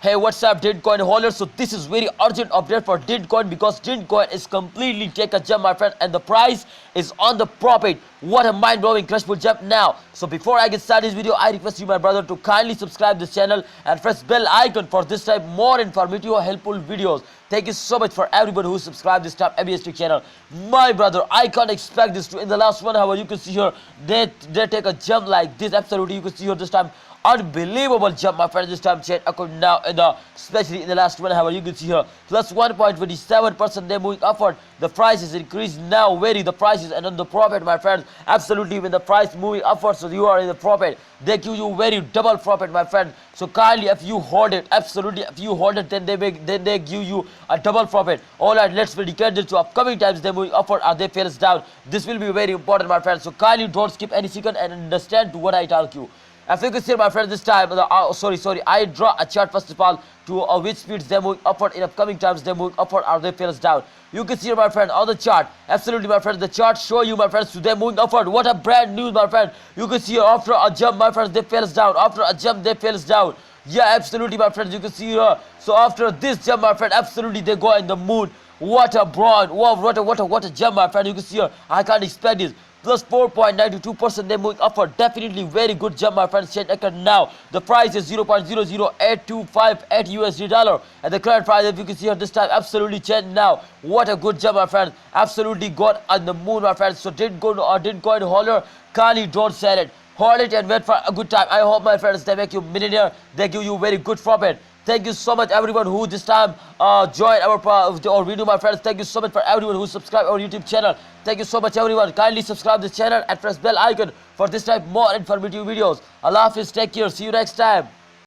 Hey, what's up, Dentcoin holders? So this is very urgent update for Dentcoin because Dentcoin is completely take a jump, my friend, and the price is on the profit. What a mind-blowing crashful jump now. So before I get started this video, I request you, my brother, to kindly subscribe this channel and press bell icon for this type more informative or helpful videos. Thank you so much for everybody who subscribed this type ABST channel. My brother, I can't expect this to in the last 1 hour. You can see here they take a jump like this. Absolutely, you can see here this time. Unbelievable jump, my friend. This time change according now especially in the last 1 hour. You can see here plus 1.27%. They're moving upward. The price is increased now. The prices and on the profit, my friends. Absolutely, when the price moving upward, so you are in the profit. They give you very double profit, my friend. So kindly, if you hold it, absolutely, if you hold it, then they give you a double profit. All right, let's dedicate this to upcoming times. They're moving upward or they fails down. This will be very important, my friends. So kindly don't skip any second and understand to what I tell you. As you can see, my friend, this time, I draw a chart first of all to which speeds they're moving upward in upcoming times. They're moving upward or they fails down. You can see, my friend, on the chart. Absolutely, my friend, the chart show you, my friends, they're moving upward. What a brand news, my friend. You can see after a jump, my friends, they fails down. After a jump, they fails down. Yeah, absolutely, my friends. You can see here. So after this jump, my friend, absolutely, they go in the moon. What a broad, wow, what a jump, my friend. You can see here. I can't expect this. Plus 4.92%, they're moving upward. Definitely very good jump, my friends. Change account now. The price is 0.00828 USD dollar. And the current price, if you can see here this time, absolutely change now. What a good jump, my friends. Absolutely got on the moon, my friends. So didn't go holder. Kindly don't sell it. Hold it and wait for a good time. I hope, my friends, they make you millionaire. They give you very good profit. Thank you so much, everyone who this time joined our video, my friends. Thank you so much for everyone who subscribed our YouTube channel. Thank you so much, everyone. Kindly subscribe this channel and press bell icon for this type more informative videos. Allah Hafiz, take care. See you next time.